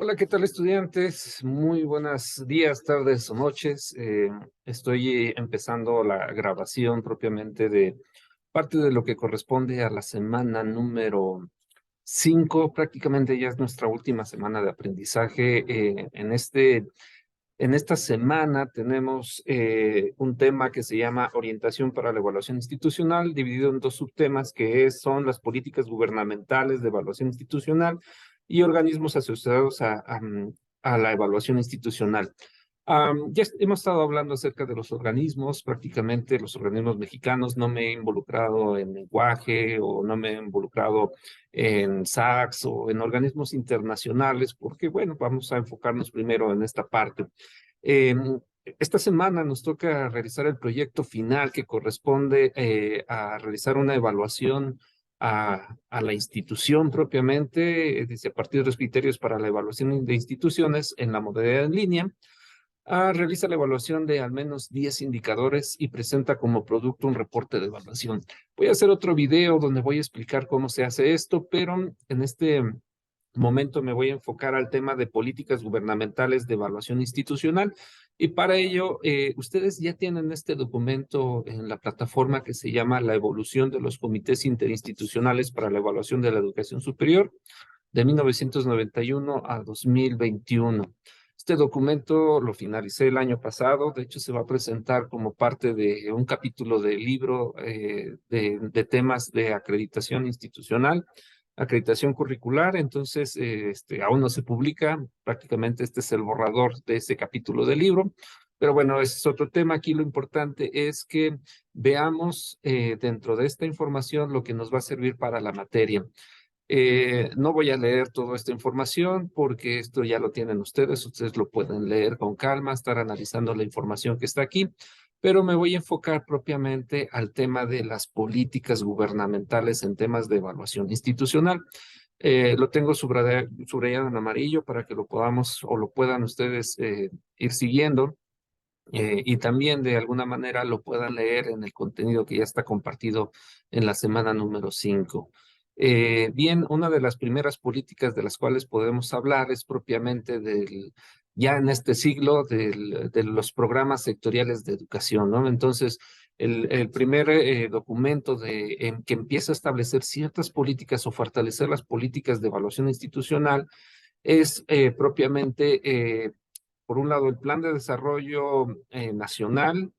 Hola, ¿qué tal, estudiantes? Muy buenos días, tardes o noches. Estoy empezando la grabación propiamente de parte de lo que corresponde a la semana número 5. Prácticamente ya es nuestra última semana de aprendizaje. En esta semana tenemos un tema que se llama Orientación para la Evaluación Institucional, dividido en dos subtemas son las políticas gubernamentales de evaluación institucional y organismos asociados a la evaluación institucional. Hemos estado hablando acerca de los organismos, prácticamente los organismos mexicanos. No me he involucrado en lenguaje o no me he involucrado en SACS o en organismos internacionales, porque bueno, vamos a enfocarnos primero en esta parte. Eh, esta semana nos toca realizar el proyecto final que corresponde a realizar una evaluación a la institución propiamente, a partir de los criterios para la evaluación de instituciones en la modalidad en línea. Realiza la evaluación de al menos 10 indicadores y presenta como producto un reporte de evaluación. Voy a hacer otro video donde voy a explicar cómo se hace esto, pero en este momento me voy a enfocar al tema de políticas gubernamentales de evaluación institucional, y para ello ustedes ya tienen este documento en la plataforma que se llama La evolución de los comités interinstitucionales para la evaluación de la educación superior de 1991 a 2021. Este documento lo finalicé el año pasado. De hecho se va a presentar como parte de un capítulo del libro de temas de acreditación institucional, acreditación curricular. Entonces, aún no se publica. Prácticamente este es el borrador de ese capítulo del libro. Pero bueno, ese es otro tema. Aquí lo importante es que veamos dentro de esta información lo que nos va a servir para la materia. No voy a leer toda esta información porque esto ya lo tienen ustedes lo pueden leer con calma, estar analizando la información que está aquí, pero me voy a enfocar propiamente al tema de las políticas gubernamentales en temas de evaluación institucional. Lo tengo subrayado en amarillo para que lo podamos o lo puedan ustedes ir siguiendo, y también de alguna manera lo puedan leer en el contenido que ya está compartido en la semana número 5. Bien, una de las primeras políticas de las cuales podemos hablar es propiamente ya en este siglo, de los programas sectoriales de educación, ¿no? Entonces, el primer documento que empieza a establecer ciertas políticas o fortalecer las políticas de evaluación institucional es propiamente, por un lado, el Plan de Desarrollo Nacional,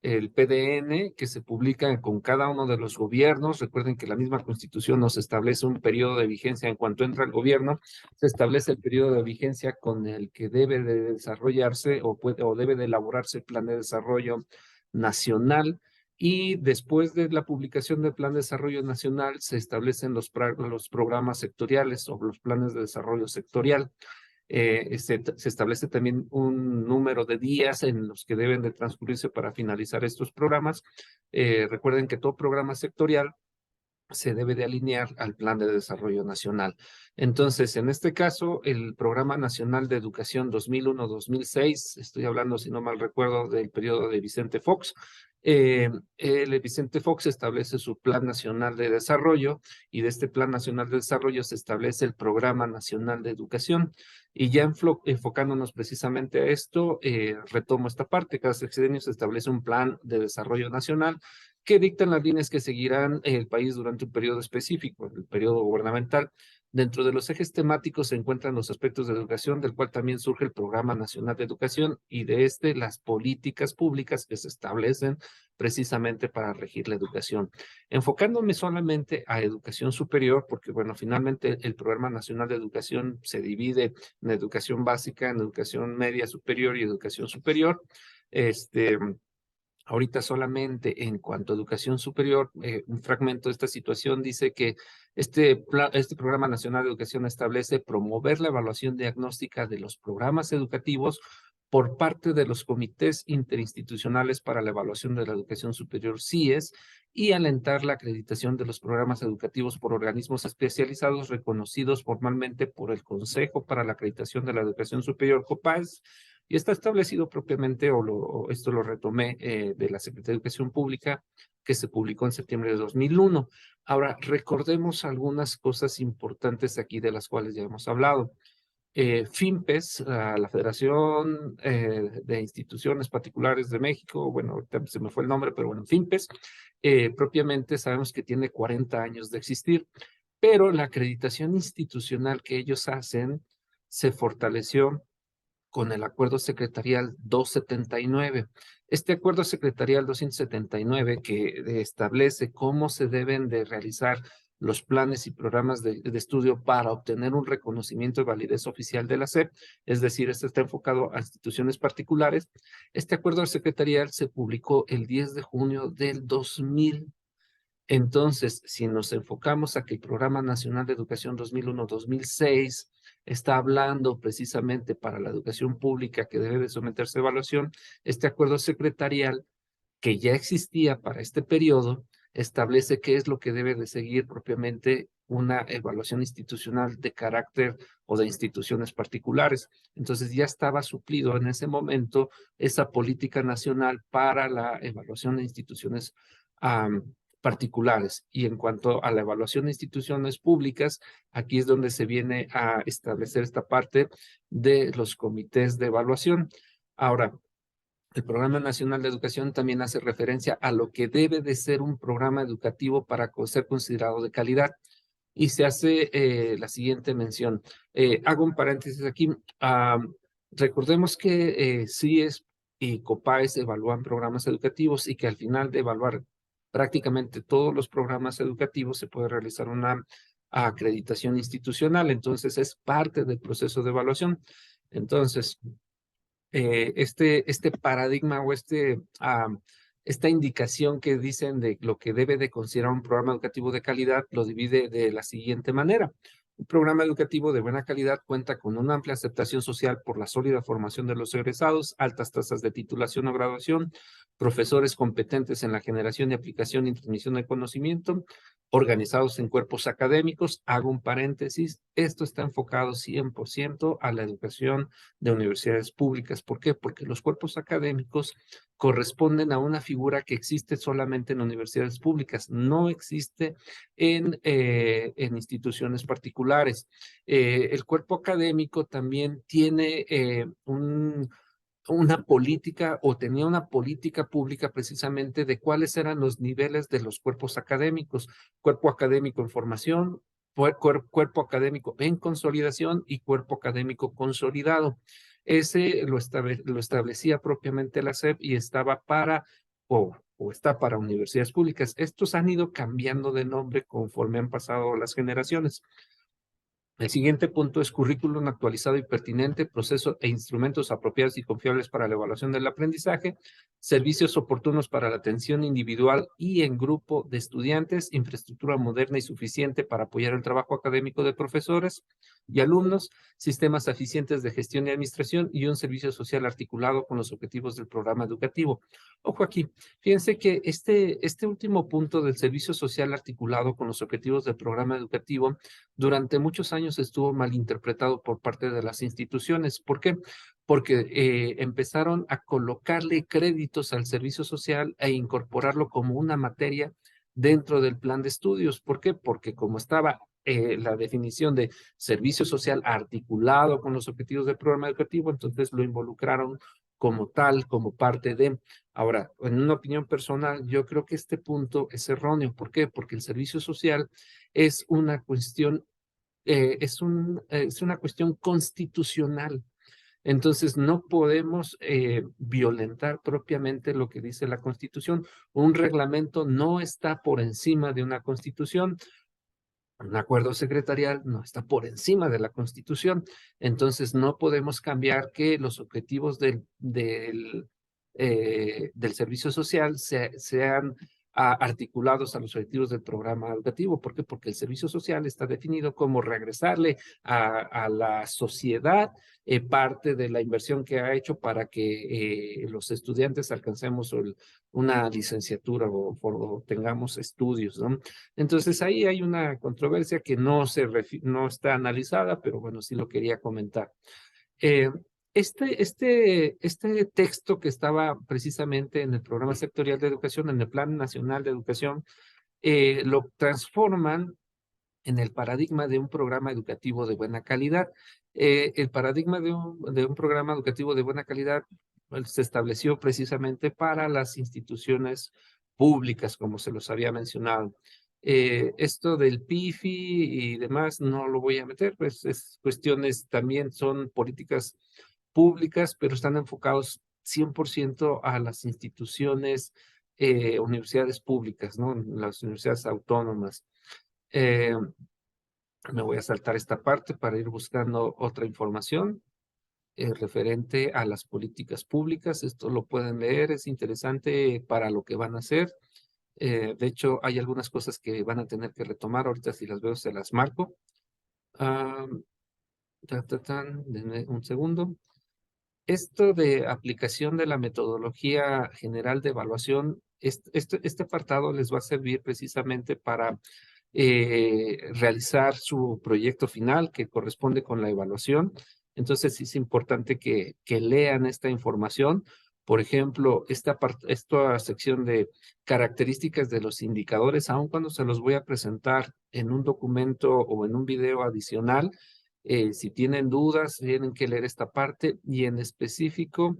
el PDN, que se publica con cada uno de los gobiernos. Recuerden que la misma Constitución nos establece un periodo de vigencia en cuanto entra el gobierno. Se establece el periodo de vigencia con el que debe de desarrollarse o debe de elaborarse el Plan de Desarrollo Nacional. Y después de la publicación del Plan de Desarrollo Nacional, se establecen los programas sectoriales o los planes de desarrollo sectorial. Se establece también un número de días en los que deben de transcurrirse para finalizar estos programas. Recuerden que todo programa sectorial se debe de alinear al Plan de Desarrollo Nacional. Entonces, en este caso, el Programa Nacional de Educación 2001-2006, estoy hablando, si no mal recuerdo, del periodo de Vicente Fox. El Vicente Fox establece su Plan Nacional de Desarrollo, y de este Plan Nacional de Desarrollo se establece el Programa Nacional de Educación. Y ya enfocándonos precisamente a esto, retomo esta parte. Cada sexenio se establece un Plan de Desarrollo Nacional que dictan las líneas que seguirán el país durante un periodo específico, el periodo gubernamental. Dentro de los ejes temáticos se encuentran los aspectos de educación, del cual también surge el Programa Nacional de Educación, y de las políticas públicas que se establecen precisamente para regir la educación. Enfocándome solamente a educación superior, porque bueno, finalmente el Programa Nacional de Educación se divide en educación básica, en educación media superior y educación superior. Ahorita solamente en cuanto a educación superior, un fragmento de esta situación dice que este Programa Nacional de Educación establece promover la evaluación diagnóstica de los programas educativos por parte de los comités interinstitucionales para la evaluación de la educación superior, CIES, y alentar la acreditación de los programas educativos por organismos especializados reconocidos formalmente por el Consejo para la Acreditación de la Educación Superior, COPAES. Y está establecido propiamente, esto lo retomé de la Secretaría de Educación Pública, que se publicó en septiembre de 2001. Ahora, recordemos algunas cosas importantes aquí de las cuales ya hemos hablado. FIMPES, la Federación de Instituciones Particulares de México, bueno, ahorita se me fue el nombre, pero bueno, FIMPES, propiamente sabemos que tiene 40 años de existir, pero la acreditación institucional que ellos hacen se fortaleció con el Acuerdo Secretarial 279. Este Acuerdo Secretarial 279 que establece cómo se deben de realizar los planes y programas de estudio para obtener un reconocimiento de validez oficial de la SEP, es decir, este está enfocado a instituciones particulares. Este acuerdo secretarial se publicó el 10 de junio del 2000. Entonces, si nos enfocamos a que el Programa Nacional de Educación 2001-2006 está hablando precisamente para la educación pública que debe de someterse a evaluación, este acuerdo secretarial que ya existía para este periodo establece qué es lo que debe de seguir propiamente una evaluación institucional de carácter o de instituciones particulares. Entonces ya estaba suplido en ese momento esa política nacional para la evaluación de instituciones particulares. Y en cuanto a la evaluación de instituciones públicas, aquí es donde se viene a establecer esta parte de los comités de evaluación. Ahora, el Programa Nacional de Educación también hace referencia a lo que debe de ser un programa educativo para ser considerado de calidad. Y se hace la siguiente mención. Hago un paréntesis aquí. Recordemos que CIES y COPAES evalúan programas educativos y que al final de evaluar prácticamente todos los programas educativos se puede realizar una acreditación institucional. Entonces, es parte del proceso de evaluación. Entonces, este paradigma o esta indicación que dicen de lo que debe de considerar un programa educativo de calidad lo divide de la siguiente manera. Un programa educativo de buena calidad cuenta con una amplia aceptación social por la sólida formación de los egresados, altas tasas de titulación o graduación, profesores competentes en la generación y aplicación y transmisión del conocimiento, organizados en cuerpos académicos. Hago un paréntesis, esto está enfocado 100% a la educación de universidades públicas. ¿Por qué? Porque los cuerpos académicos corresponden a una figura que existe solamente en universidades públicas, no existe en instituciones particulares. El cuerpo académico también tiene una política o tenía una política pública precisamente de cuáles eran los niveles de los cuerpos académicos, cuerpo académico en formación, cuerpo académico en consolidación y cuerpo académico consolidado. Ese lo establecía propiamente la SEP y estaba para o está para universidades públicas. Estos han ido cambiando de nombre conforme han pasado las generaciones. El siguiente punto es currículum actualizado y pertinente, procesos e instrumentos apropiados y confiables para la evaluación del aprendizaje, servicios oportunos para la atención individual y en grupo de estudiantes, infraestructura moderna y suficiente para apoyar el trabajo académico de profesores y alumnos, sistemas eficientes de gestión y administración y un servicio social articulado con los objetivos del programa educativo. Ojo aquí, fíjense que este último punto del servicio social articulado con los objetivos del programa educativo durante muchos años estuvo mal interpretado por parte de las instituciones. ¿Por qué? Porque empezaron a colocarle créditos al servicio social e incorporarlo como una materia dentro del plan de estudios. ¿Por qué? Porque como estaba la definición de servicio social articulado con los objetivos del programa educativo, entonces lo involucraron como tal, como parte de. Ahora, en una opinión personal, yo creo que este punto es erróneo. ¿Por qué? Porque el servicio social es una cuestión es una cuestión constitucional. Entonces, no podemos violentar propiamente lo que dice la Constitución. Un reglamento no está por encima de una Constitución. Un acuerdo secretarial no está por encima de la Constitución. Entonces, no podemos cambiar que los objetivos del servicio social sean articulados a los objetivos del programa educativo. ¿Por qué? Porque el servicio social está definido como regresarle a la sociedad parte de la inversión que ha hecho para que los estudiantes alcancemos una licenciatura o tengamos estudios, ¿no? Entonces ahí hay una controversia que no está analizada, pero bueno, sí lo quería comentar. Este texto que estaba precisamente en el Programa Sectorial de Educación, en el Plan Nacional de Educación, lo transforman en el paradigma de un programa educativo de buena calidad. El paradigma de un programa educativo de buena calidad se estableció precisamente para las instituciones públicas, como se los había mencionado. Esto del PIFI y demás no lo voy a meter, pues es cuestiones también son políticas públicas, pero están enfocados 100% a las instituciones, universidades públicas, ¿no? Las universidades autónomas. Eh, Me voy a saltar esta parte para ir buscando otra información referente a las políticas públicas. Esto lo pueden leer, es interesante para lo que van a hacer. De hecho, hay algunas cosas que van a tener que retomar. Ahorita si las veo se las marco. Ah, denme un segundo. Esto de aplicación de la metodología general de evaluación, este apartado les va a servir precisamente para realizar su proyecto final que corresponde con la evaluación. Entonces sí es importante que lean esta información. Por ejemplo, esta sección de características de los indicadores, aun cuando se los voy a presentar en un documento o en un video adicional, si tienen dudas, tienen que leer esta parte y en específico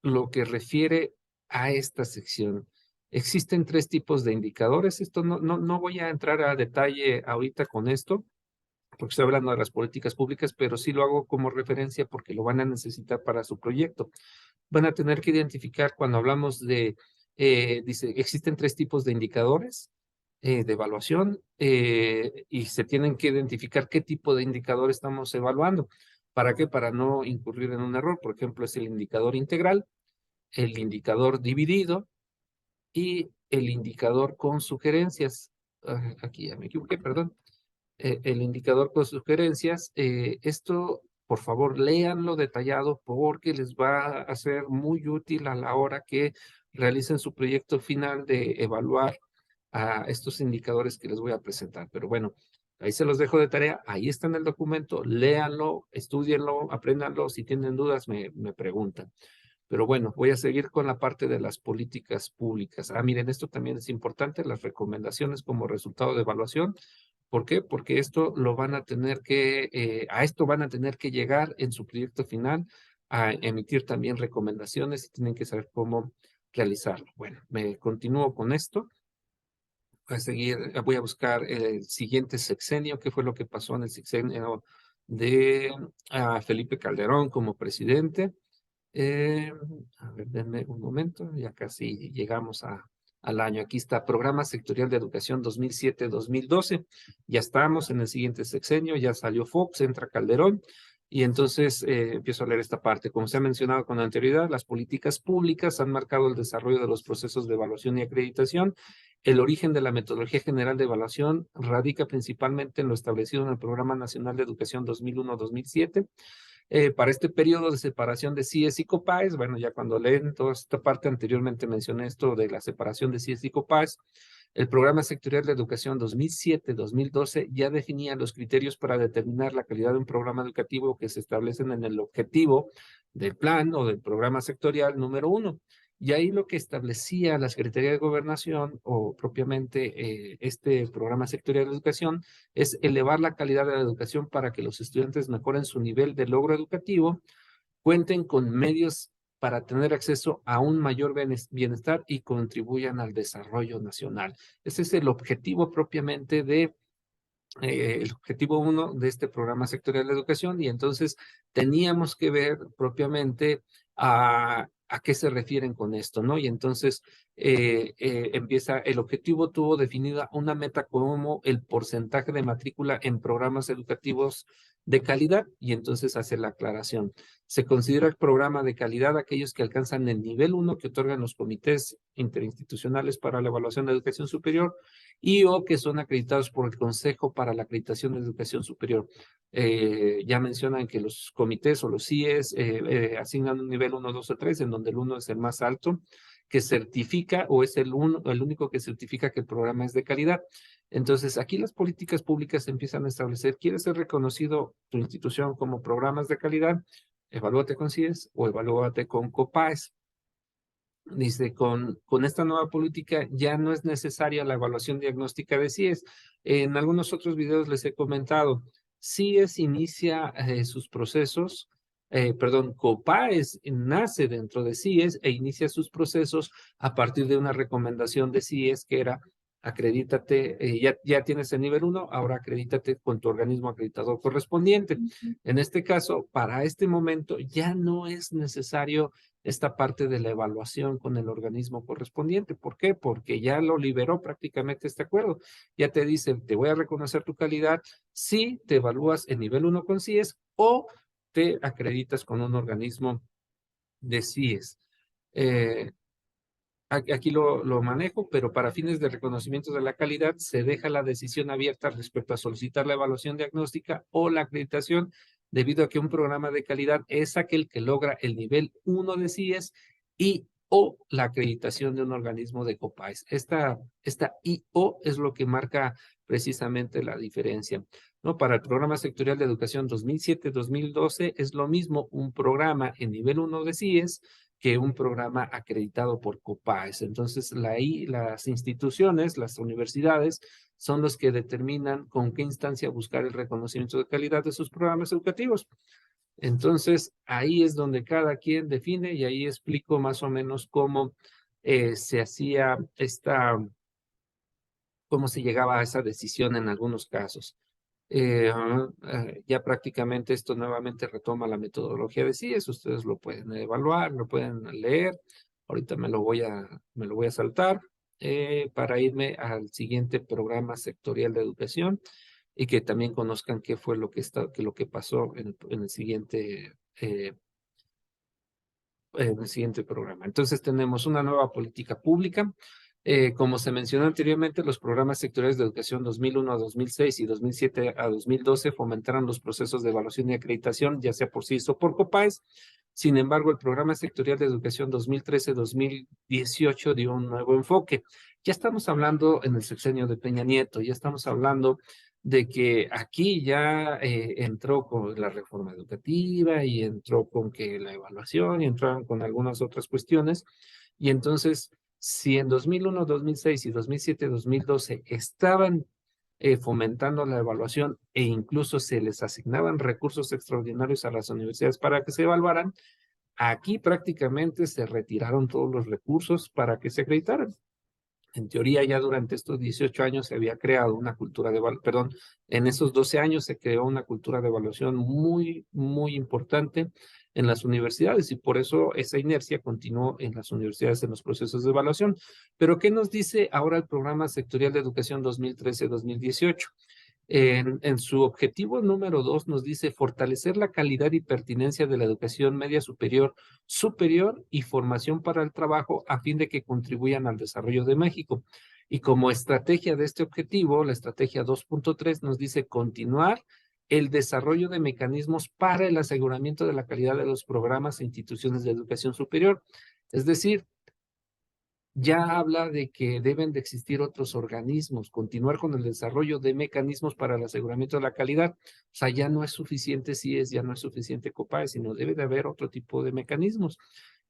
lo que refiere a esta sección. Existen 3 tipos de indicadores. Esto no voy a entrar a detalle ahorita con esto, porque estoy hablando de las políticas públicas, pero sí lo hago como referencia porque lo van a necesitar para su proyecto. Van a tener que identificar cuando hablamos de, dice, existen 3 tipos de indicadores de evaluación y se tienen que identificar qué tipo de indicador estamos evaluando. ¿Para qué? Para no incurrir en un error. Por ejemplo, es el indicador integral, el indicador dividido y el indicador con sugerencias. Aquí ya me equivoqué, perdón. El indicador con sugerencias. Esto, por favor, léanlo detallado porque les va a ser muy útil a la hora que realicen su proyecto final de evaluar a estos indicadores que les voy a presentar. Pero bueno, ahí se los dejo de tarea. Ahí está en el documento. Léanlo, estudienlo, apréndanlo. Si tienen dudas, me preguntan. Pero bueno, voy a seguir con la parte de las políticas públicas. Miren, esto también es importante, las recomendaciones como resultado de evaluación. ¿Por qué? Porque esto lo van a tener que, a esto van a tener que llegar en su proyecto final, a emitir también recomendaciones y tienen que saber cómo realizarlo. Bueno, me continúo con esto. Voy a seguir, voy a buscar el siguiente sexenio, qué fue lo que pasó en el sexenio de Felipe Calderón como presidente. A ver, denme un momento, ya casi llegamos al año. Aquí está, Programa Sectorial de Educación 2007-2012. Ya estamos en el siguiente sexenio, ya salió Fox, entra Calderón, y entonces empiezo a leer esta parte. Como se ha mencionado con anterioridad, las políticas públicas han marcado el desarrollo de los procesos de evaluación y acreditación. El origen de la metodología general de evaluación radica principalmente en lo establecido en el Programa Nacional de Educación 2001-2007. Para este periodo de separación de CIES y COPAES, bueno, ya cuando leen toda esta parte, anteriormente mencioné esto de la separación de CIES y COPAES, el Programa Sectorial de Educación 2007-2012 ya definía los criterios para determinar la calidad de un programa educativo que se establecen en el objetivo del plan o del programa sectorial número 1. Y ahí lo que establecía la Secretaría de Gobernación o propiamente este programa sectorial de educación es elevar la calidad de la educación para que los estudiantes mejoren su nivel de logro educativo, cuenten con medios para tener acceso a un mayor bienestar y contribuyan al desarrollo nacional. Ese es el objetivo propiamente de el objetivo 1 de este programa sectorial de educación y entonces teníamos que ver propiamente a qué se refieren con esto, ¿no? Y entonces empieza, el objetivo tuvo definida una meta como el porcentaje de matrícula en programas educativos de calidad y entonces hace la aclaración. Se considera el programa de calidad aquellos que alcanzan el nivel 1 que otorgan los comités interinstitucionales para la evaluación de educación superior y o que son acreditados por el Consejo para la Acreditación de Educación Superior. Ya mencionan que los comités o los CIES asignan un nivel 1, 2 o 3, en donde el 1 es el más alto, que certifica o es el único que certifica que el programa es de calidad. Entonces, aquí las políticas públicas empiezan a establecer, ¿quieres ser reconocido tu institución como programas de calidad? Evalúate con CIES o evalúate con COPAES. Dice, con esta nueva política ya no es necesaria la evaluación diagnóstica de CIES. En algunos otros videos les he comentado, CIES inicia sus procesos, perdón, COPAES nace dentro de CIES e inicia sus procesos a partir de una recomendación de CIES que era acredítate, ya tienes el nivel 1, ahora acredítate con tu organismo acreditador correspondiente. En este caso, para este momento ya no es necesario esta parte de la evaluación con el organismo correspondiente. ¿Por qué? Porque ya lo liberó prácticamente este acuerdo. Ya te dice, te voy a reconocer tu calidad si te evalúas en nivel 1 con CIES o te acreditas con un organismo de CIES. Aquí lo manejo, pero para fines de reconocimiento de la calidad se deja la decisión abierta respecto a solicitar la evaluación diagnóstica o la acreditación, debido a que un programa de calidad es aquel que logra el nivel 1 de CIES y o la acreditación de un organismo de COPAES. Esta I o es lo que marca precisamente la diferencia, ¿no? Para el Programa Sectorial de Educación 2007-2012 es lo mismo un programa en nivel 1 de CIES que un programa acreditado por COPAES. Entonces, las instituciones, las universidades, son los que determinan con qué instancia buscar el reconocimiento de calidad de sus programas educativos. Entonces, ahí es donde cada quien define y ahí explico más o menos cómo se hacía cómo se llegaba a esa decisión en algunos casos. Ya prácticamente esto nuevamente retoma la metodología de CIES, ustedes lo pueden evaluar, lo pueden leer. Ahorita me lo voy a saltar para irme al siguiente programa sectorial de educación y que también conozcan qué fue lo lo que pasó en el siguiente programa. Entonces tenemos una nueva política pública. Como se mencionó anteriormente, los programas sectoriales de educación 2001 a 2006 y 2007 a 2012 fomentaron los procesos de evaluación y acreditación, ya sea por CIES o por COPAES. Sin embargo, el programa sectorial de educación 2013-2018 dio un nuevo enfoque. Ya estamos hablando en el sexenio de Peña Nieto, ya estamos hablando de que aquí ya entró con la reforma educativa y entró con que la evaluación y entraron con algunas otras cuestiones. Y entonces, si en 2001, 2006 y 2007, 2012 estaban fomentando la evaluación e incluso se les asignaban recursos extraordinarios a las universidades para que se evaluaran, aquí prácticamente se retiraron todos los recursos para que se acreditaran. En teoría, ya durante estos 18 años se había creado una cultura de evaluación, perdón, en esos 12 años se creó una cultura de evaluación muy, muy importante en las universidades y por eso esa inercia continuó en las universidades en los procesos de evaluación. Pero, ¿qué nos dice ahora el Programa Sectorial de Educación 2013-2018? En su objetivo número 2 nos dice fortalecer la calidad y pertinencia de la educación media superior, superior y formación para el trabajo a fin de que contribuyan al desarrollo de México. Y como estrategia de este objetivo, la estrategia 2.3 nos dice continuar el desarrollo de mecanismos para el aseguramiento de la calidad de los programas e instituciones de educación superior. Es decir, ya habla de que deben de existir otros organismos, continuar con el desarrollo de mecanismos para el aseguramiento de la calidad. O sea, ya no es suficiente CIES, ya no es suficiente COPAES, sino debe de haber otro tipo de mecanismos.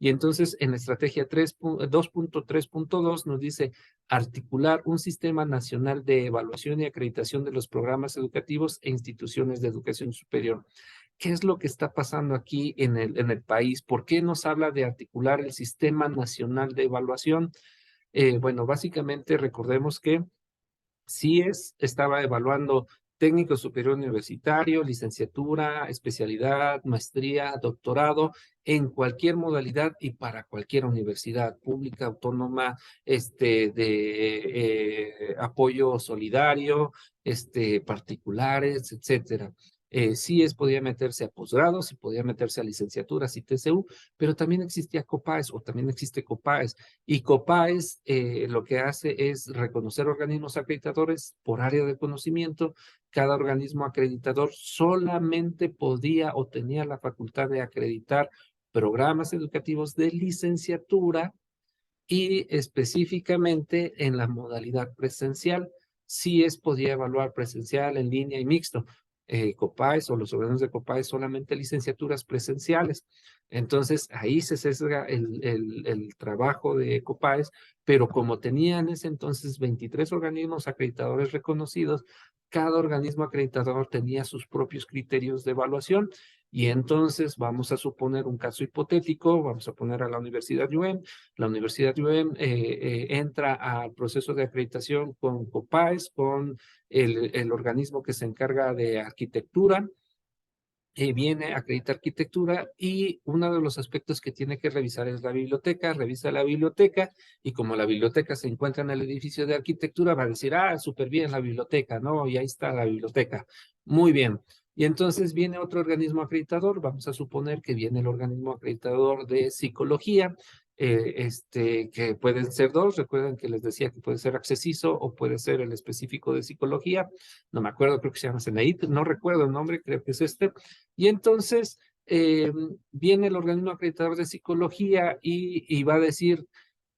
Y entonces en la estrategia 2.3.2 nos dice articular un sistema nacional de evaluación y acreditación de los programas educativos e instituciones de educación superior. ¿Qué es lo que está pasando aquí en el país? ¿Por qué nos habla de articular el Sistema Nacional de Evaluación? Bueno, básicamente recordemos que CIES estaba evaluando técnico superior universitario, licenciatura, especialidad, maestría, doctorado, en cualquier modalidad y para cualquier universidad pública, autónoma, de apoyo solidario, particulares, etcétera. CIES podía meterse a posgrados y podía meterse a licenciaturas y TCU, pero también existía COPAES o también existe COPAES. Y COPAES lo que hace es reconocer organismos acreditadores por área de conocimiento. Cada organismo acreditador solamente podía o tenía la facultad de acreditar programas educativos de licenciatura y específicamente en la modalidad presencial. CIES podía evaluar presencial, en línea y mixto. COPAES o los organismos de COPAES solamente licenciaturas presenciales. Entonces, ahí se sesga el trabajo de COPAES, pero como tenían en ese entonces 23 organismos acreditadores reconocidos, cada organismo acreditador tenía sus propios criterios de evaluación. Y entonces vamos a suponer un caso hipotético, vamos a poner a la Universidad UM. La Universidad UM entra al proceso de acreditación con COPAES, con el organismo que se encarga de arquitectura, viene a acreditar arquitectura y uno de los aspectos que tiene que revisar es la biblioteca, revisa la biblioteca y como la biblioteca se encuentra en el edificio de arquitectura, va a decir, súper bien la biblioteca, ¿no? Y ahí está la biblioteca. Muy bien. Y entonces viene otro organismo acreditador, vamos a suponer que viene el organismo acreditador de psicología, que pueden ser dos, recuerden que les decía que puede ser Accesiso o puede ser el específico de psicología, no me acuerdo, creo que se llama CENEIT, no recuerdo el nombre, creo que es este, y entonces viene el organismo acreditador de psicología y va a decir,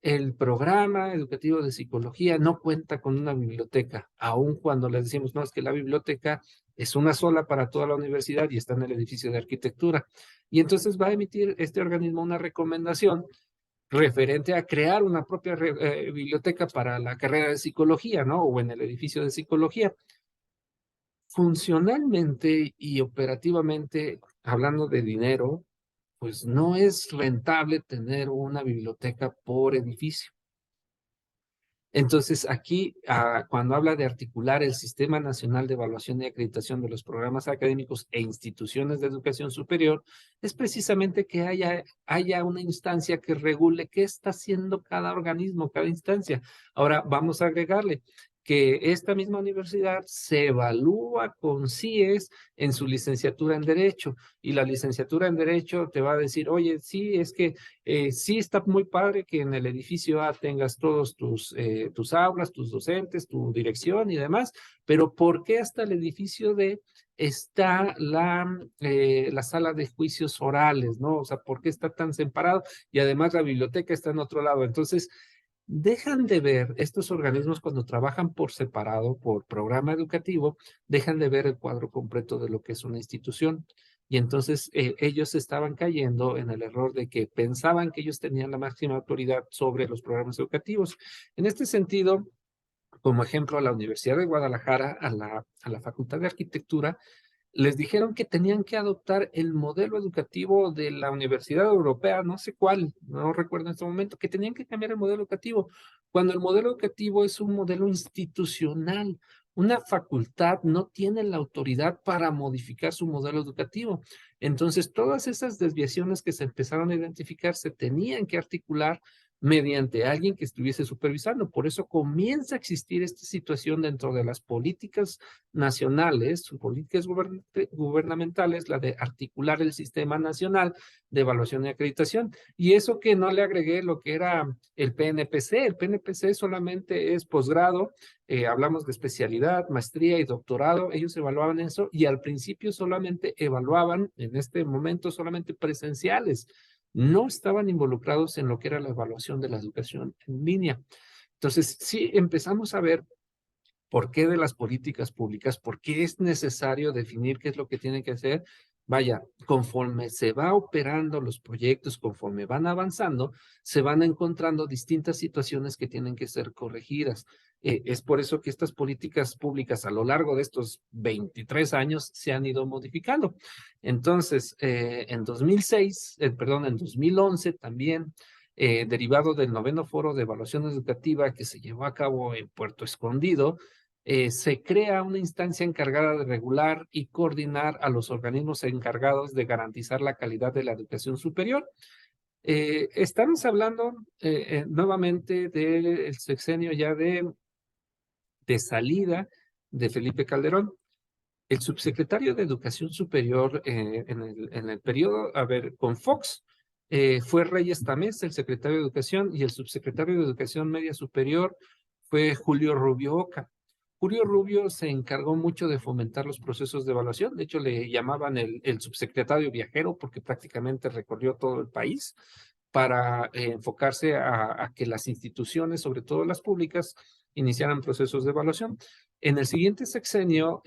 el programa educativo de psicología no cuenta con una biblioteca, aun cuando les decimos, no, es que la biblioteca es una sola para toda la universidad y está en el edificio de arquitectura. Y entonces va a emitir este organismo una recomendación referente a crear una propia biblioteca para la carrera de psicología, ¿no? O en el edificio de psicología. Funcionalmente y operativamente, hablando de dinero, pues no es rentable tener una biblioteca por edificio. Entonces, aquí, cuando habla de articular el Sistema Nacional de Evaluación y Acreditación de los Programas Académicos e Instituciones de Educación Superior, es precisamente que haya una instancia que regule qué está haciendo cada organismo, cada instancia. Ahora, vamos a agregarle que esta misma universidad se evalúa con CIES en su licenciatura en Derecho, y la licenciatura en Derecho te va a decir, oye, sí, es que sí está muy padre que en el edificio A tengas todos tus aulas, tus docentes, tu dirección y demás, pero ¿por qué hasta el edificio D está la sala de juicios orales, ¿no? O sea, ¿por qué está tan separado? Y además la biblioteca está en otro lado. Entonces, dejan de ver estos organismos cuando trabajan por separado, por programa educativo, dejan de ver el cuadro completo de lo que es una institución. Y entonces ellos estaban cayendo en el error de que pensaban que ellos tenían la máxima autoridad sobre los programas educativos. En este sentido, como ejemplo, a la Universidad de Guadalajara, a la Facultad de Arquitectura, les dijeron que tenían que adoptar el modelo educativo de la Universidad Europea, no sé cuál, no recuerdo en este momento, que tenían que cambiar el modelo educativo, cuando el modelo educativo es un modelo institucional. Una facultad no tiene la autoridad para modificar su modelo educativo. Entonces, todas esas desviaciones que se empezaron a identificar se tenían que articular mediante alguien que estuviese supervisando. Por eso comienza a existir esta situación dentro de las políticas nacionales, políticas gubernamentales, la de articular el Sistema Nacional de Evaluación y Acreditación. Y eso que no le agregué lo que era el PNPC. El PNPC solamente es posgrado, hablamos de especialidad, maestría y doctorado. Ellos evaluaban eso y al principio solamente evaluaban, en este momento solamente presenciales. No estaban involucrados en lo que era la evaluación de la educación en línea. Entonces, sí empezamos a ver por qué de las políticas públicas, por qué es necesario definir qué es lo que tienen que hacer. Vaya, conforme se va operando los proyectos, conforme van avanzando, se van encontrando distintas situaciones que tienen que ser corregidas. Es por eso que estas políticas públicas a lo largo de estos 23 años se han ido modificando. Entonces, en 2006, perdón, en 2011 también, derivado del 9º Foro de Evaluación Educativa que se llevó a cabo en Puerto Escondido, se crea una instancia encargada de regular y coordinar a los organismos encargados de garantizar la calidad de la educación superior. Estamos hablando nuevamente del sexenio ya de salida de Felipe Calderón. El subsecretario de Educación Superior en el periodo, a ver, con Fox, fue Reyes Tamés, el secretario de Educación, y el subsecretario de Educación Media Superior fue Julio Rubio Oca. Julio Rubio se encargó mucho de fomentar los procesos de evaluación. De hecho, le llamaban el subsecretario viajero porque prácticamente recorrió todo el país para enfocarse a que las instituciones, sobre todo las públicas, iniciaran procesos de evaluación. En el siguiente sexenio,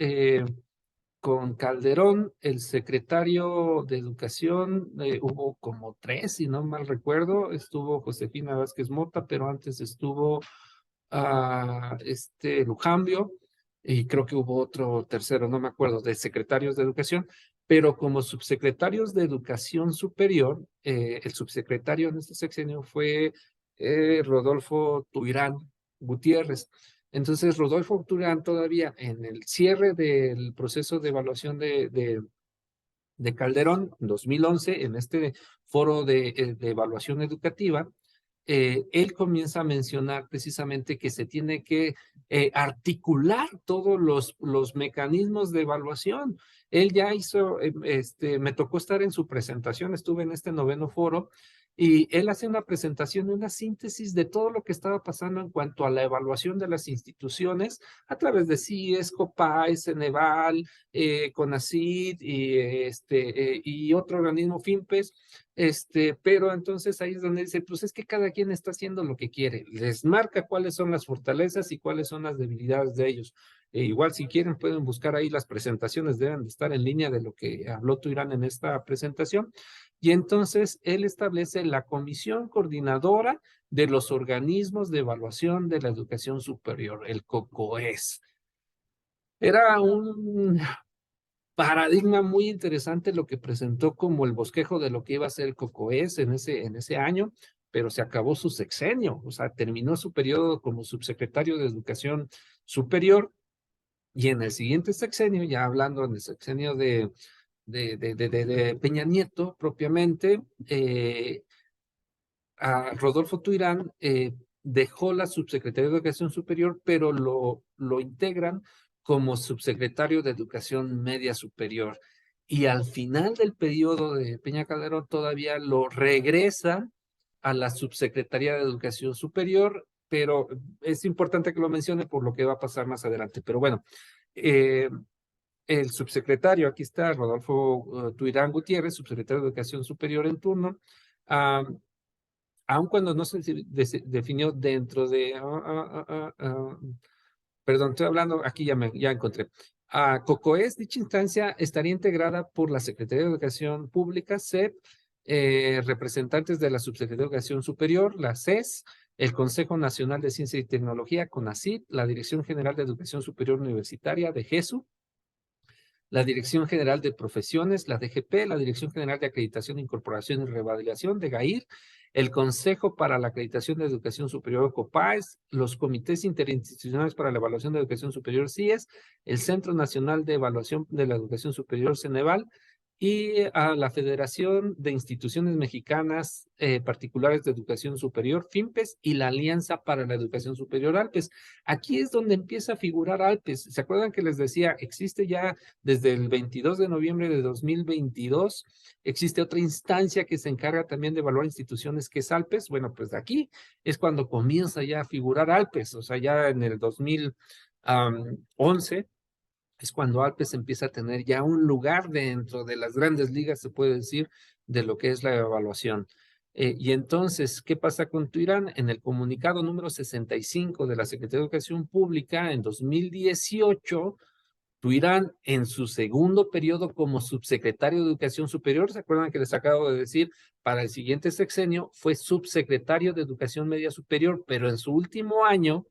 con Calderón, el secretario de Educación, hubo como 3, si no mal recuerdo, estuvo Josefina Vázquez Mota, pero antes estuvo Lujambio, y creo que hubo otro tercero, no me acuerdo, de secretarios de Educación, pero como subsecretarios de Educación Superior, el subsecretario en este sexenio fue Rodolfo Tuirán Gutiérrez. Entonces, Rodolfo Turán todavía en el cierre del proceso de evaluación de Calderón, 2011, en este foro de evaluación educativa, él comienza a mencionar precisamente que se tiene que articular todos los mecanismos de evaluación. Él ya hizo, me tocó estar en su presentación, estuve en este 9º foro, y él hace una presentación, una síntesis de todo lo que estaba pasando en cuanto a la evaluación de las instituciones a través de CIES, COPAE, Ceneval, CONACYT y otro organismo, FIMPES. Pero entonces ahí es donde dice, pues es que cada quien está haciendo lo que quiere, les marca cuáles son las fortalezas y cuáles son las debilidades de ellos. Igual si quieren pueden buscar ahí las presentaciones, deben de estar en línea de lo que habló Tuirán en esta presentación. Y entonces él establece la comisión coordinadora de los organismos de evaluación de la educación superior, el COCOES. Era un paradigma muy interesante lo que presentó como el bosquejo de lo que iba a ser el COCOES en ese año, pero se acabó su sexenio, o sea, terminó su periodo como subsecretario de Educación Superior, y en el siguiente sexenio, ya hablando en el sexenio de Peña Nieto propiamente, a Rodolfo Tuirán dejó la subsecretaría de Educación Superior, pero lo integran como subsecretario de Educación Media Superior. Y al final del periodo de Peña Calderón todavía lo regresa a la subsecretaría de Educación Superior, pero es importante que lo mencione por lo que va a pasar más adelante. Pero bueno, el subsecretario, aquí está, Rodolfo Tuirán Gutiérrez, subsecretario de Educación Superior en turno, aun cuando no se definió dentro de, perdón, estoy hablando, aquí ya encontré. COCOES, dicha instancia estaría integrada por la Secretaría de Educación Pública, SEP, representantes de la Subsecretaría de Educación Superior, la SES, el Consejo Nacional de Ciencia y Tecnología, CONACYT, la Dirección General de Educación Superior Universitaria, de GESU, la Dirección General de Profesiones, la DGP, la Dirección General de Acreditación, Incorporación y Revalidación, de GAIR, el Consejo para la Acreditación de Educación Superior, COPAES, los Comités Interinstitucionales para la Evaluación de Educación Superior, CIES, el Centro Nacional de Evaluación de la Educación Superior, CENEVAL, y a la Federación de Instituciones Mexicanas Particulares de Educación Superior, FIMPES, y la Alianza para la Educación Superior, ALPES. Aquí es donde empieza a figurar ALPES. ¿Se acuerdan que les decía, existe ya desde el 22 de noviembre de 2022, existe otra instancia que se encarga también de evaluar instituciones, que es ALPES? Bueno, pues de aquí es cuando comienza ya a figurar ALPES, o sea, ya en el 2011 es cuando Alpes empieza a tener ya un lugar dentro de las grandes ligas, se puede decir, de lo que es la evaluación. Y entonces, ¿qué pasa con Tuirán? En el comunicado número 65 de la Secretaría de Educación Pública en 2018, Tuirán, en su segundo periodo como subsecretario de Educación Superior, ¿se acuerdan que les acabo de decir? Para el siguiente sexenio fue subsecretario de Educación Media Superior, pero en su último año,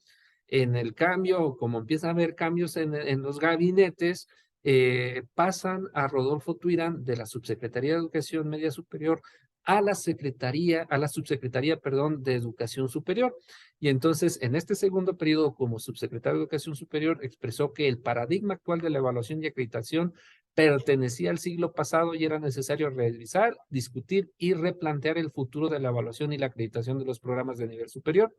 en el cambio, como empieza a haber cambios en los gabinetes, pasan a Rodolfo Tuirán de la Subsecretaría de Educación Media Superior a la subsecretaría, perdón, de Educación Superior. Y entonces, en este segundo periodo, como subsecretario de Educación Superior, expresó que el paradigma actual de la evaluación y acreditación pertenecía al siglo pasado y era necesario revisar, discutir y replantear el futuro de la evaluación y la acreditación de los programas de nivel superior.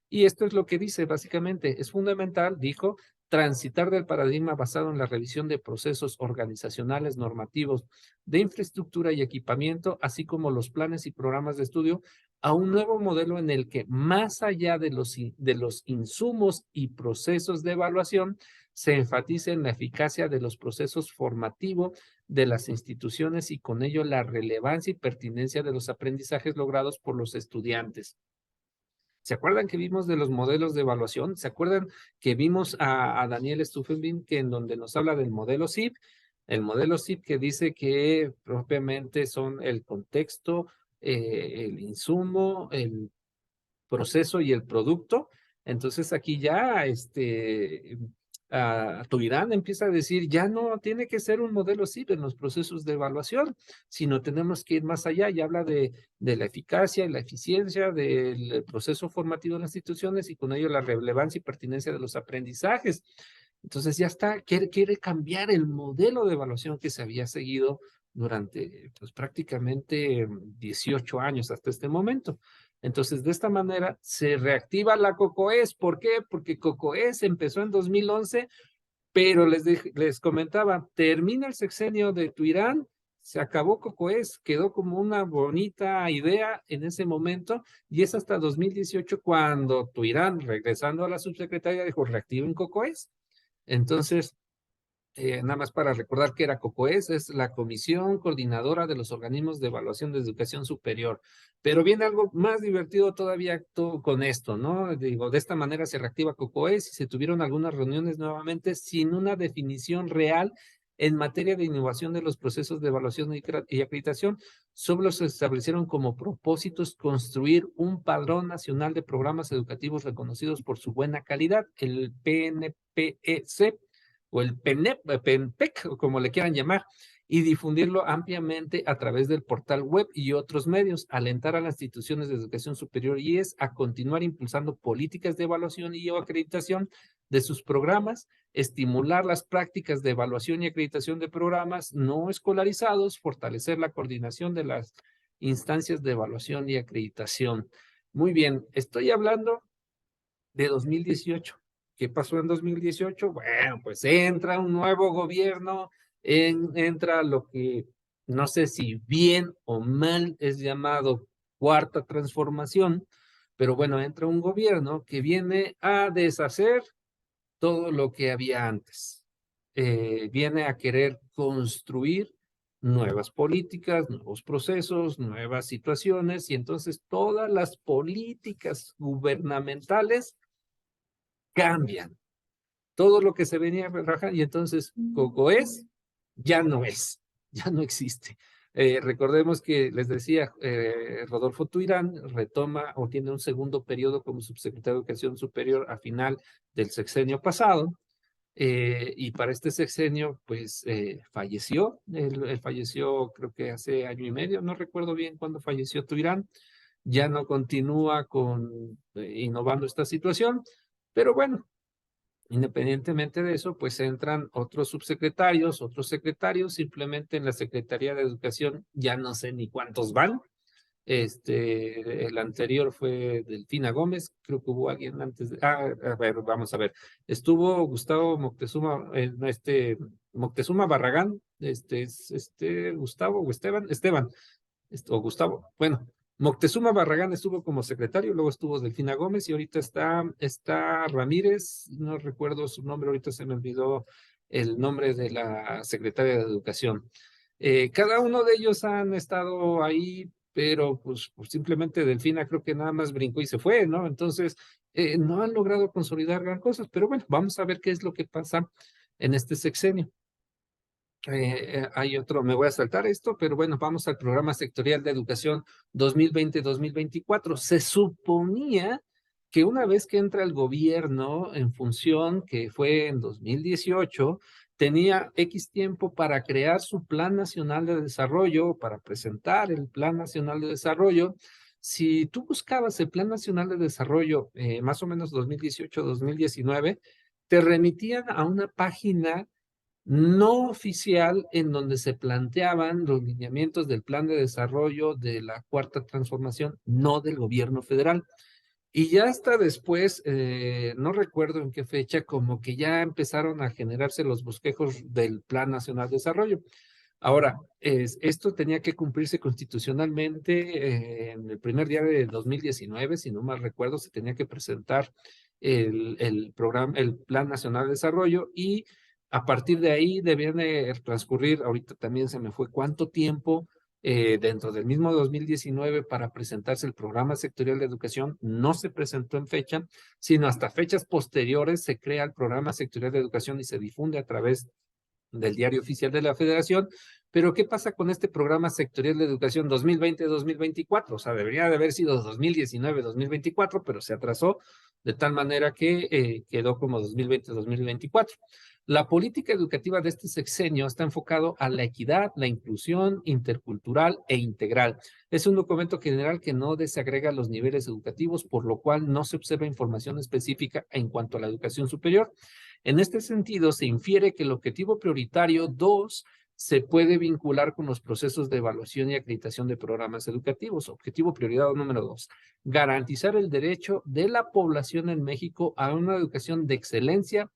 Y esto es lo que dice básicamente, es fundamental, dijo, transitar del paradigma basado en la revisión de procesos organizacionales, normativos, de infraestructura y equipamiento, así como los planes y programas de estudio, a un nuevo modelo en el que, más allá de los insumos y procesos de evaluación, se enfatice en la eficacia de los procesos formativos de las instituciones y con ello la relevancia y pertinencia de los aprendizajes logrados por los estudiantes. ¿Se acuerdan que vimos de los modelos de evaluación? ¿Se acuerdan que vimos a Daniel Stufenbein, que en donde nos habla del modelo SIP? El modelo SIP que dice que propiamente son el contexto, el insumo, el proceso y el producto. Entonces aquí ya Tuirán empieza a decir, ya no tiene que ser un modelo SIP en los procesos de evaluación, sino tenemos que ir más allá, y habla de la eficacia y la eficiencia del proceso formativo en las instituciones y con ello la relevancia y pertinencia de los aprendizajes. Entonces ya está, quiere cambiar el modelo de evaluación que se había seguido durante pues prácticamente 18 años hasta este momento. Entonces, de esta manera se reactiva la COCOES. ¿Por qué? Porque COCOES empezó en 2011, pero les comentaba, termina el sexenio de Tuirán, se acabó COCOES, quedó como una bonita idea en ese momento, y es hasta 2018 cuando Tuirán, regresando a la subsecretaría, dijo, reactiven COCOES. Entonces, nada más para recordar que era COCOES, es la Comisión Coordinadora de los Organismos de Evaluación de Educación Superior. Pero viene algo más divertido todavía con esto, ¿no? Digo, de esta manera se reactiva COCOES y se tuvieron algunas reuniones nuevamente sin una definición real en materia de innovación de los procesos de evaluación y acreditación. Solo se establecieron como propósitos construir un padrón nacional de programas educativos reconocidos por su buena calidad, el PNPEC, o el PENPEC, o como le quieran llamar, y difundirlo ampliamente a través del portal web y otros medios, alentar a las instituciones de educación superior y a continuar impulsando políticas de evaluación y acreditación de sus programas, estimular las prácticas de evaluación y acreditación de programas no escolarizados, fortalecer la coordinación de las instancias de evaluación y acreditación. Muy bien, estoy hablando de 2018. ¿Qué pasó en 2018? Bueno, pues entra un nuevo gobierno, entra lo que no sé si bien o mal es llamado cuarta transformación, pero bueno, entra un gobierno que viene a deshacer todo lo que había antes. Viene a querer construir nuevas políticas, nuevos procesos, nuevas situaciones, y entonces todas las políticas gubernamentales cambian. Todo lo que se venía a trabajar, y entonces COCOES ya no es, ya no existe. Recordemos que les decía, Rodolfo Tuirán retoma o tiene un segundo periodo como subsecretario de Educación Superior a final del sexenio pasado, y para este sexenio, pues falleció. Él falleció creo que hace año y medio, no recuerdo bien cuándo falleció Tuirán. Ya no continúa con innovando esta situación, pero bueno, independientemente de eso, pues entran otros subsecretarios, otros secretarios. Simplemente en la Secretaría de Educación ya no sé ni cuántos van. El anterior fue Delfina Gómez, creo que hubo alguien antes de, a ver, vamos a ver. Estuvo Gustavo Moctezuma, Moctezuma Barragán, Gustavo o Esteban, o Gustavo, bueno, Moctezuma Barragán estuvo como secretario, luego estuvo Delfina Gómez, y ahorita está Ramírez, no recuerdo su nombre, ahorita se me olvidó el nombre de la secretaria de Educación. Cada uno de ellos han estado ahí, pero pues simplemente Delfina creo que nada más brincó y se fue, ¿no? Entonces, no han logrado consolidar gran cosas, pero bueno, vamos a ver qué es lo que pasa en este sexenio. Hay otro, me voy a saltar esto, pero bueno, vamos al programa sectorial de educación 2020-2024. Se suponía que una vez que entra el gobierno en función, que fue en 2018, tenía X tiempo para crear su Plan Nacional de Desarrollo, para presentar el Plan Nacional de Desarrollo. Si tú buscabas el Plan Nacional de Desarrollo, más o menos 2018-2019, te remitían a una página no oficial en donde se planteaban los lineamientos del plan de desarrollo de la cuarta transformación, no del gobierno federal. Y ya hasta después, no recuerdo en qué fecha, como que ya empezaron a generarse los bosquejos del Plan Nacional de Desarrollo. Ahora, esto tenía que cumplirse constitucionalmente en el primer día de 2019, si no mal recuerdo, se tenía que presentar el programa, el Plan Nacional de Desarrollo, y a partir de ahí debían transcurrir, ahorita también se me fue cuánto tiempo, dentro del mismo 2019 para presentarse el programa sectorial de educación. No se presentó en fecha, sino hasta fechas posteriores se crea el programa sectorial de educación y se difunde a través del Diario Oficial de la Federación. Pero ¿qué pasa con este programa sectorial de educación 2020-2024? O sea, debería de haber sido 2019-2024, pero se atrasó de tal manera que quedó como 2020-2024. La política educativa de este sexenio está enfocado a la equidad, la inclusión intercultural e integral. Es un documento general que no desagrega los niveles educativos, por lo cual no se observa información específica en cuanto a la educación superior. En este sentido, se infiere que el objetivo prioritario 2 se puede vincular con los procesos de evaluación y acreditación de programas educativos. Objetivo prioridad número 2, garantizar el derecho de la población en México a una educación de excelencia,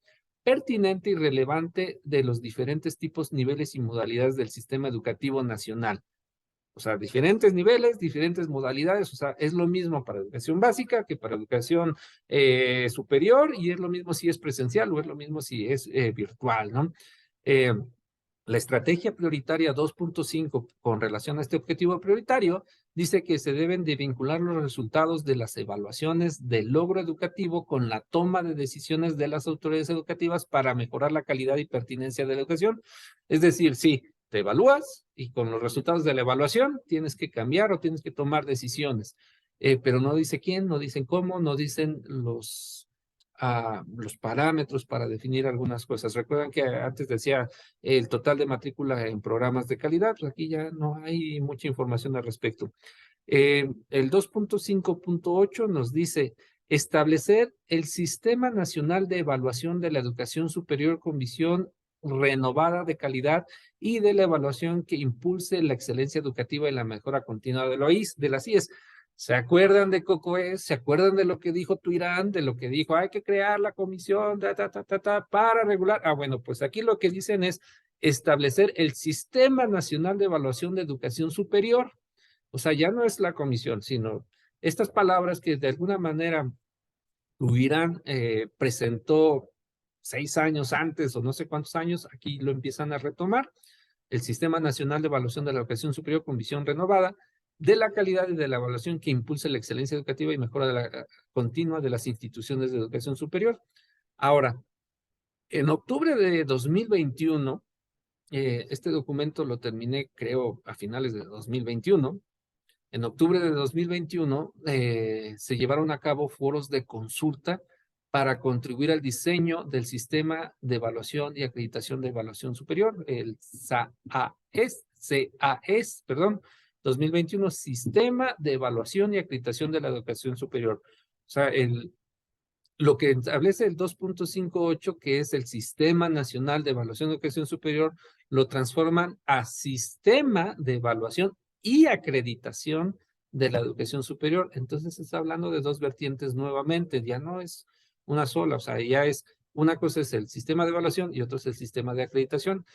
pertinente y relevante de los diferentes tipos, niveles y modalidades del sistema educativo nacional. O sea, diferentes niveles, diferentes modalidades, o sea, es lo mismo para educación básica que para educación superior, y es lo mismo si es presencial o es lo mismo si es virtual, ¿no? La estrategia prioritaria 2.5 con relación a este objetivo prioritario dice que se deben de vincular los resultados de las evaluaciones del logro educativo con la toma de decisiones de las autoridades educativas para mejorar la calidad y pertinencia de la educación. Es decir, sí, te evalúas y con los resultados de la evaluación tienes que cambiar o tienes que tomar decisiones, pero no dice quién, no dicen cómo, no dicen los parámetros para definir algunas cosas. Recuerdan que antes decía el total de matrícula en programas de calidad, pues aquí ya no hay mucha información al respecto. El 2.5.8 nos dice establecer el Sistema Nacional de Evaluación de la Educación Superior con visión renovada de calidad y de la evaluación que impulse la excelencia educativa y la mejora continua de las IES. ¿Se acuerdan de COCOES? ¿Se acuerdan de lo que dijo Tuirán? De lo que dijo, hay que crear la comisión para regular. Bueno, pues aquí lo que dicen es establecer el Sistema Nacional de Evaluación de Educación Superior. O sea, ya no es la comisión, sino estas palabras que de alguna manera Tuirán presentó 6 años antes o no sé cuántos años, aquí lo empiezan a retomar. El Sistema Nacional de Evaluación de la Educación Superior con visión renovada de la calidad y de la evaluación que impulse la excelencia educativa y mejora de la continua de las instituciones de educación superior. Ahora, en octubre de 2021, este documento lo terminé, creo, a finales de 2021. En octubre de 2021 se llevaron a cabo foros de consulta para contribuir al diseño del sistema de evaluación y acreditación de evaluación superior, el CAES, perdón, 2021, Sistema de Evaluación y Acreditación de la Educación Superior. O sea, lo que establece el 2.58, que es el Sistema Nacional de Evaluación de Educación Superior, lo transforman a Sistema de Evaluación y Acreditación de la Educación Superior. Entonces se está hablando de dos vertientes nuevamente, ya no es una sola, o sea, ya es, una cosa es el sistema de evaluación y otro es el sistema de acreditación.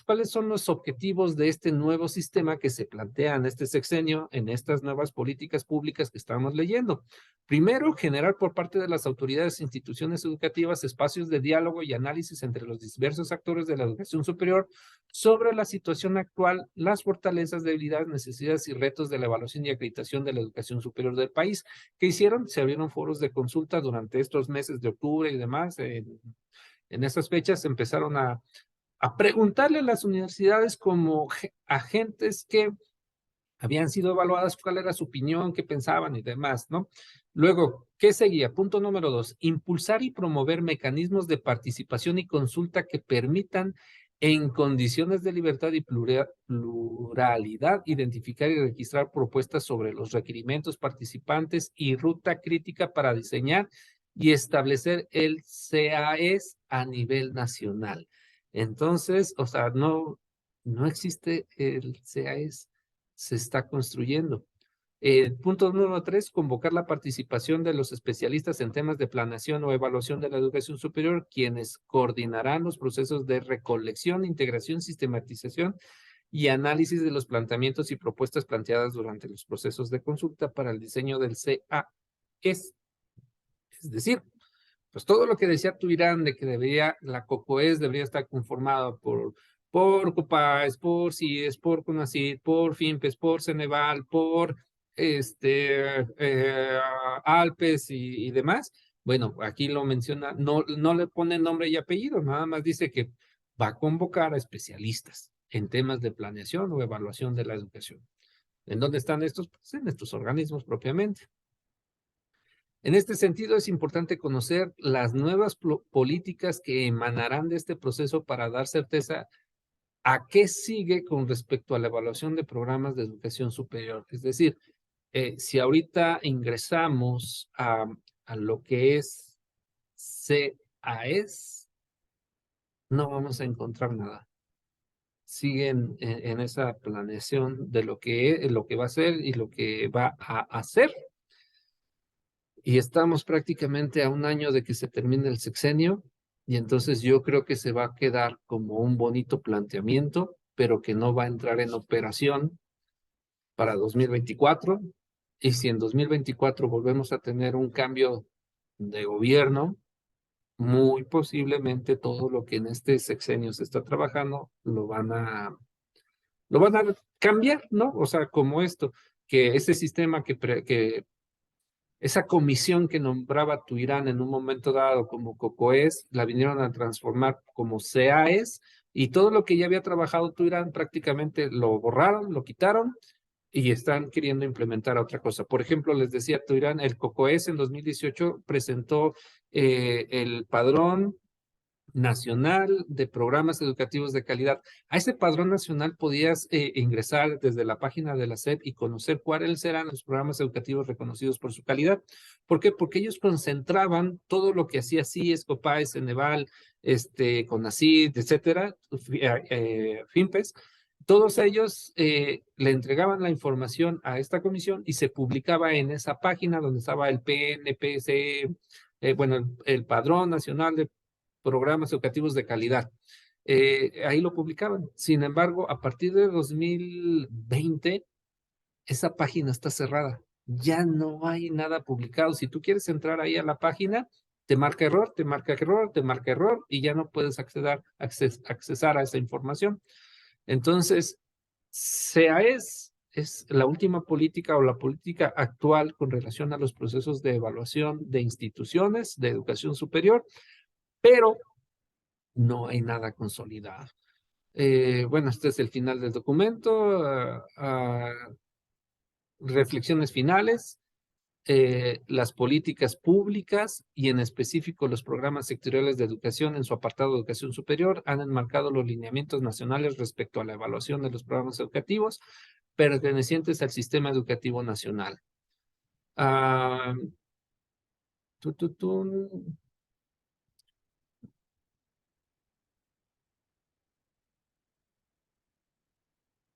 ¿Cuáles son los objetivos de este nuevo sistema que se plantea en este sexenio, en estas nuevas políticas públicas que estamos leyendo? Primero, generar por parte de las autoridades e instituciones educativas espacios de diálogo y análisis entre los diversos actores de la educación superior sobre la situación actual, las fortalezas, debilidades, necesidades y retos de la evaluación y acreditación de la educación superior del país. ¿Qué hicieron? Se abrieron foros de consulta durante estos meses de octubre y demás. En estas fechas empezaron a preguntarle a las universidades como agentes que habían sido evaluadas, cuál era su opinión, qué pensaban y demás, ¿no? Luego, ¿qué seguía? Punto número 2, impulsar y promover mecanismos de participación y consulta que permitan, en condiciones de libertad y pluralidad, identificar y registrar propuestas sobre los requerimientos participantes y ruta crítica para diseñar y establecer el CAES a nivel nacional. Entonces, o sea, no existe el CAES, se está construyendo. Punto número 3, convocar la participación de los especialistas en temas de planeación o evaluación de la educación superior, quienes coordinarán los procesos de recolección, integración, sistematización y análisis de los planteamientos y propuestas planteadas durante los procesos de consulta para el diseño del CAES. Es decir, pues todo lo que decía Tuirán de que la COCOES debería estar conformada por COPAES, por CIES, por CONACYT, por FIMPES, por Ceneval, por ALPES y demás, Bueno, aquí lo menciona, no le pone nombre y apellido, nada más dice que va a convocar a especialistas en temas de planeación o evaluación de la educación. ¿En dónde están estos? Pues en estos organismos propiamente. En este sentido, es importante conocer las nuevas políticas que emanarán de este proceso para dar certeza a qué sigue con respecto a la evaluación de programas de educación superior. Es decir, si ahorita ingresamos a lo que es CAES, no vamos a encontrar nada. Siguen en esa planeación de lo que va a ser y lo que va a hacer. Y estamos prácticamente a un año de que se termine el sexenio, y entonces yo creo que se va a quedar como un bonito planteamiento, pero que no va a entrar en operación para 2024. Y si en 2024 volvemos a tener un cambio de gobierno, muy posiblemente todo lo que en este sexenio se está trabajando lo van a cambiar, ¿no? O sea, como esto, que ese sistema que esa comisión que nombraba Tuirán en un momento dado como COCOES, la vinieron a transformar como CAES, y todo lo que ya había trabajado Tuirán prácticamente lo borraron, lo quitaron, y están queriendo implementar otra cosa. Por ejemplo, les decía Tuirán, el COCOES en 2018 presentó el padrón nacional de programas educativos de calidad. A ese padrón nacional podías ingresar desde la página de la SEP y conocer cuáles eran los programas educativos reconocidos por su calidad. ¿Por qué? Porque ellos concentraban todo lo que hacía CIES, COPAES, Ceneval, CONACYT, etcétera, FIMPES. Todos ellos le entregaban la información a esta comisión y se publicaba en esa página donde estaba el PNPC, bueno, el Padrón Nacional de Programas Educativos de Calidad. Ahí lo publicaban. Sin embargo, a partir de 2020, esa página está cerrada. Ya no hay nada publicado. Si tú quieres entrar ahí a la página, te marca error, te marca error, te marca error, y ya no puedes accesar a esa información. Entonces, es la última política o la política actual con relación a los procesos de evaluación de instituciones de educación superior, pero no hay nada consolidado. Bueno, este es el final del documento. Reflexiones finales. Las políticas públicas y en específico los programas sectoriales de educación en su apartado de educación superior han enmarcado los lineamientos nacionales respecto a la evaluación de los programas educativos pertenecientes al sistema educativo nacional. Ah, tu, tu, tu.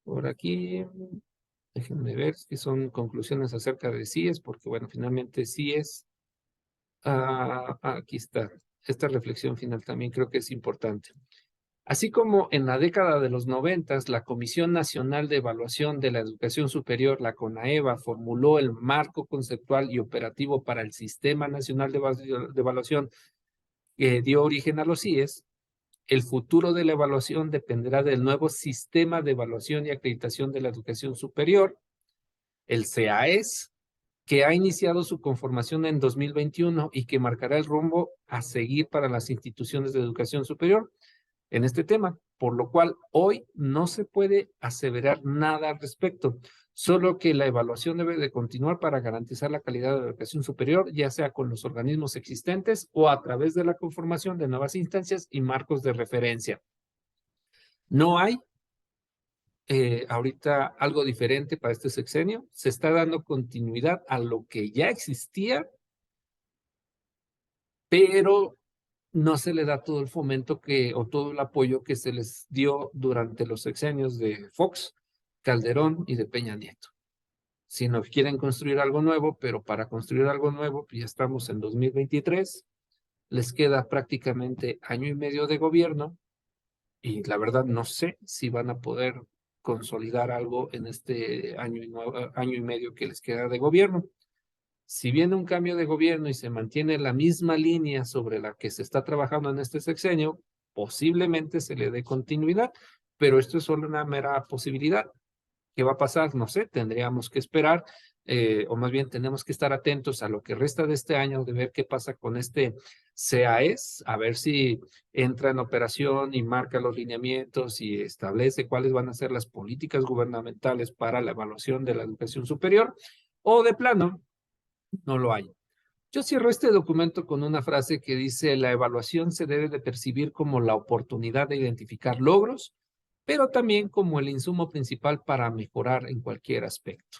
Por aquí, déjenme ver si son conclusiones acerca de CIES, porque bueno, finalmente CIES, aquí está, esta reflexión final también creo que es importante. Así como en la década de los 90, la Comisión Nacional de Evaluación de la Educación Superior, la CONAEVA, formuló el marco conceptual y operativo para el Sistema Nacional de Evaluación que dio origen a los CIES. El futuro de la evaluación dependerá del nuevo Sistema de Evaluación y Acreditación de la Educación Superior, el CAES, que ha iniciado su conformación en 2021 y que marcará el rumbo a seguir para las instituciones de educación superior en este tema, por lo cual hoy no se puede aseverar nada al respecto, solo que la evaluación debe de continuar para garantizar la calidad de la educación superior, ya sea con los organismos existentes o a través de la conformación de nuevas instancias y marcos de referencia. No hay ahorita algo diferente para este sexenio, se está dando continuidad a lo que ya existía, pero no se le da todo el fomento o todo el apoyo que se les dio durante los sexenios de Fox, Calderón y de Peña Nieto. Si no quieren construir algo nuevo, pero para construir algo nuevo, pues ya estamos en 2023, les queda prácticamente año y medio de gobierno, y la verdad no sé si van a poder consolidar algo en este año y medio que les queda de gobierno. Si viene un cambio de gobierno y se mantiene la misma línea sobre la que se está trabajando en este sexenio, posiblemente se le dé continuidad, pero esto es solo una mera posibilidad. ¿Qué va a pasar? No sé, tendríamos que esperar. o más bien tenemos que estar atentos a lo que resta de este año, de ver qué pasa con este CAES, a ver si entra en operación y marca los lineamientos y establece cuáles van a ser las políticas gubernamentales para la evaluación de la educación superior, o de plano no lo hay. Yo cierro este documento con una frase que dice: la evaluación se debe de percibir como la oportunidad de identificar logros, pero también como el insumo principal para mejorar en cualquier aspecto.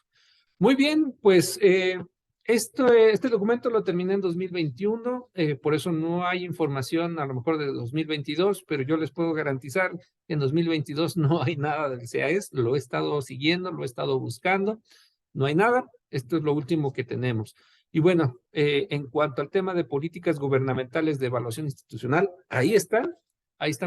Muy bien, pues este documento lo terminé en 2021, por eso no hay información a lo mejor de 2022, pero yo les puedo garantizar que en 2022 no hay nada del CAES, lo he estado siguiendo, lo he estado buscando, no hay nada, esto es lo último que tenemos. Y bueno, en cuanto al tema de políticas gubernamentales de evaluación institucional, ahí están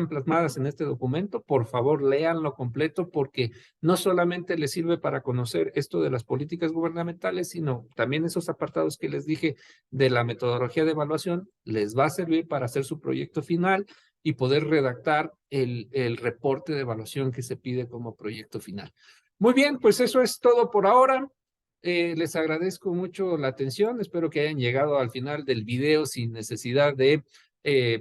plasmadas en este documento. Por favor, léanlo completo porque no solamente les sirve para conocer esto de las políticas gubernamentales, sino también esos apartados que les dije de la metodología de evaluación, les va a servir para hacer su proyecto final y poder redactar el reporte de evaluación que se pide como proyecto final. Muy bien, pues eso es todo por ahora. Les agradezco mucho la atención. Espero que hayan llegado al final del video sin necesidad de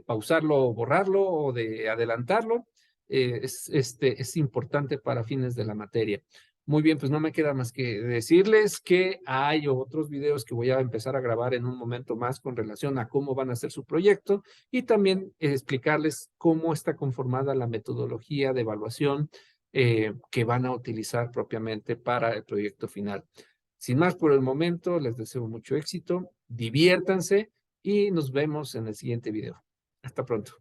pausarlo o borrarlo o de adelantarlo. Es importante para fines de la materia. Muy bien, pues no me queda más que decirles que hay otros videos que voy a empezar a grabar en un momento más con relación a cómo van a hacer su proyecto y también explicarles cómo está conformada la metodología de evaluación que van a utilizar propiamente para el proyecto final. Sin más por el momento, les deseo mucho éxito, diviértanse y nos vemos en el siguiente video. Hasta pronto.